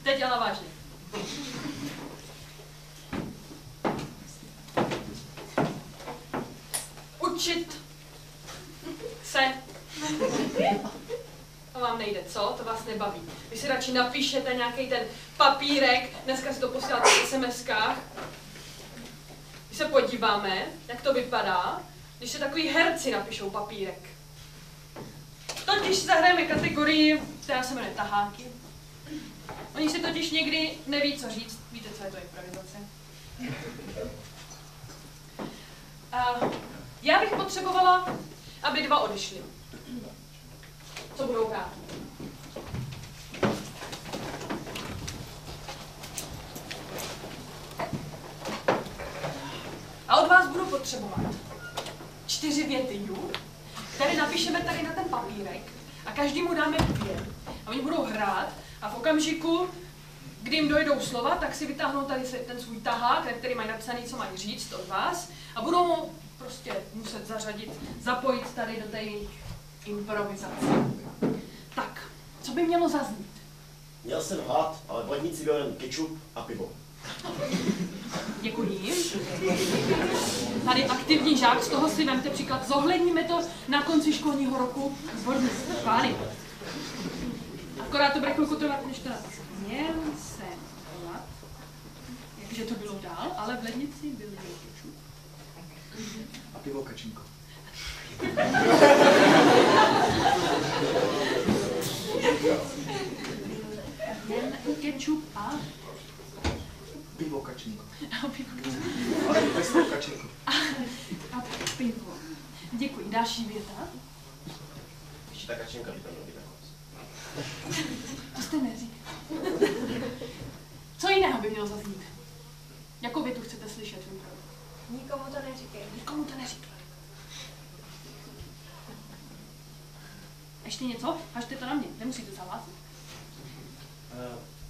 Teď ale vážně. Učit se. To vám nejde, co? To vás nebaví. Vy si radši napíšete nějaký ten papírek, dneska si to posíláte v SMS-kách. Když se podíváme, jak to vypadá, když se takový herci napíšou papírek. Totiž zahrajeme kategorii, která se jmenuje taháky. Oni si totiž někdy neví, co říct. Víte, co je to improvizace? Já bych potřebovala, aby dva odešli. Co budou hrát? A od vás budu potřebovat 4 věty, které napíšeme tady na ten papírek a každému dáme 2. A oni budou hrát a v okamžiku, kdy jim dojdou slova, tak si vytáhnou tady ten svůj tahák, který mají napsaný, co mají říct od vás a budou ho prostě muset zapojit tady do té improvizace. Tak, co by mělo zaznít? Měl jsem hlad, ale v lednici byl jen kečup a pivo. Děkuji. Tady aktivní žák, z toho si vemte příklad. Zohledníme to na konci školního roku. Zvorný pány. Akorát to bude chvilku trvat, než to napíšu. Měl jsem hlad. Jakže to bylo dál, ale v lednici byl jen kečup. A pivo kačínko. Jen kečup a... Pivo kačínko. A pivo. Ale pesto kačínko. A pivo. Děkuji. Další věta. Ještě ta kačenka by tam měla být nakonec. To jste neříkal. Co jiného by mělo zaznít? Jakou větu chcete slyšet? Nikomu to neříkej. Nikomu to neříkej. Ještě něco? Hažte to na mě, nemusíte zahlásit.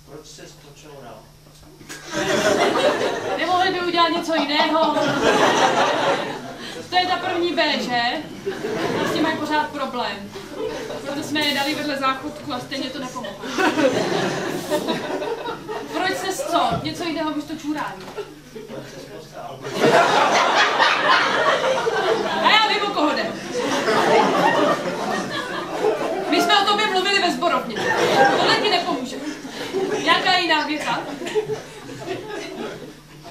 Proč se stočil dál? Nemohli by udělat něco jiného? To je ta první B, že? Vlastně mají pořád problém. Proto jsme je dali vedle záchodku a stejně to nepomohlo. Proč se co? Něco jiného místo čůrání. A já vím, o koho jde. My jsme o tobě mluvili ve sborovně. Tohle ti nepomůže. Nějaká jiná věta?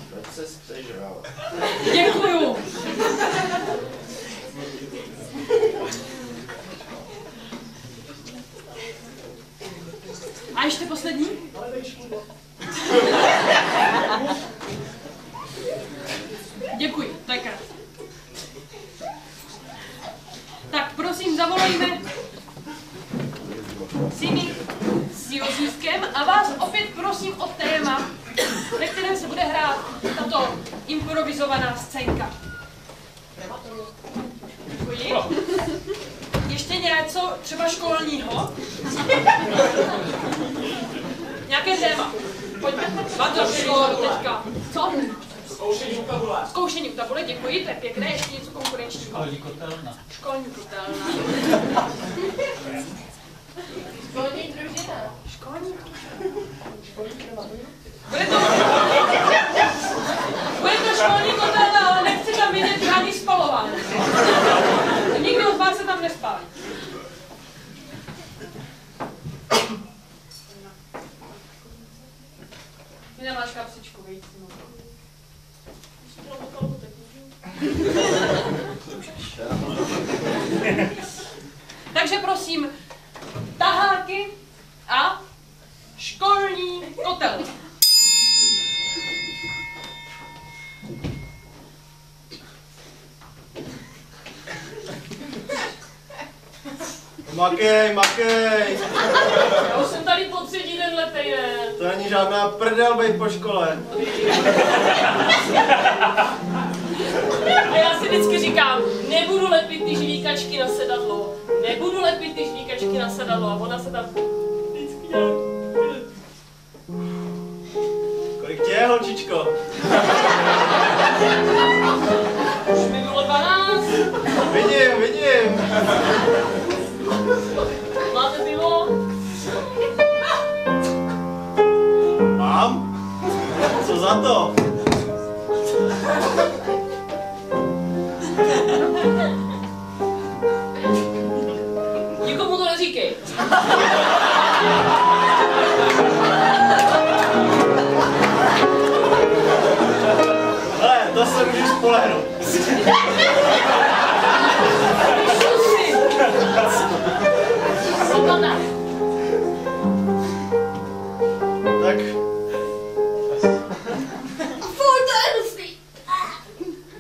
Proč se přežral? Děkuju. A ještě poslední? Děkuji, to je krásné. Tak prosím, zavolejme Simi s Jozískem a vás opět prosím o téma, ve kterém se bude hrát tato improvizovaná scénka. Děkuji. Ještě něco třeba školního? Nějaké téma. Pojďme. Vato školu teďka. Co? Zkoušení u tabule. Zkoušení u tabule, děkuji, to je pěkné. Ještě něco konkurenčního. Školní kotelna. Školní kotelna. Školní družina. Školní kotelna. Bude to školní kotelna, ale nechci tam vidět žádný spalování. Nikdo z vás se tam nespálí. Ty nemáš kapsičku, víc. Takže prosím, taháky a školní kotel. Makej, makej! Já už jsem tady po 3 den letej, ne? To není žádná prdel bejt po škole. A já si vždycky říkám, nebudu lepit ty žvíkačky na sedadlo. Nebudu lepit ty žvíkačky na sedadlo. A ona se tam vždycky nějak... Kolik tě je, holčičko? Už mi bylo 12. Vidím. Máte pivo? zlato. Nikomu to neříkej. Ale to se můžeš spolehnout. Sobota. Tak Fuj, to je hustý.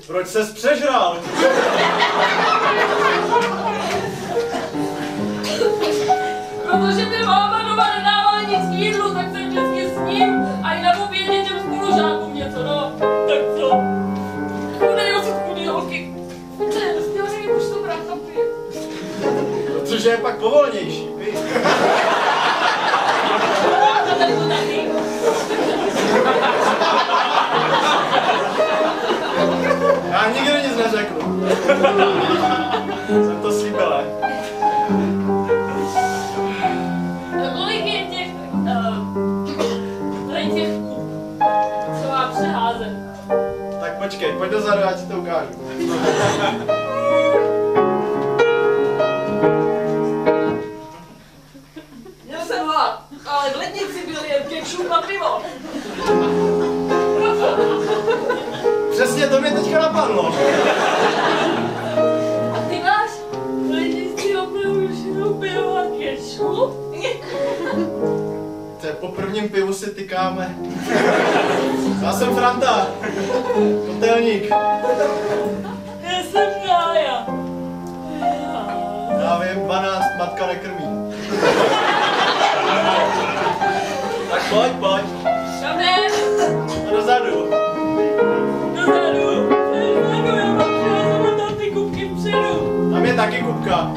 proč ses přežral? Protože mi máma doma nedávala nic k jídlu, tak jsem vždycky s ním a i na obědě těm spolužákům něco, no. Tak co? Chudej osud, chudý holky. Já nevím, už to brácha pije. Protože je pak povolnější, víš? A tady to taky. Já nikdy nic neřeknu. Jsem to slíbila. Kolik je těch, co má přeházet? Tak počkej, pojď dozadu, já ti to ukážu. Měl jsem hlad, ale v lednici byl jen kečup a pivo. Přesně to mě teďka napadlo. A ty máš v lednici opravdu jenom pivo a kečup? To je po prvním pivu si tykáme. Já jsem Franta, kotelník. Já jsem Nája. Já vím, 12, matka nekrmí. Tak pojď, pojď. Kam jdem? A dozadu. Dozadu, já mám přivezeme tam ty kubky vpředu. Tam je taky kubka.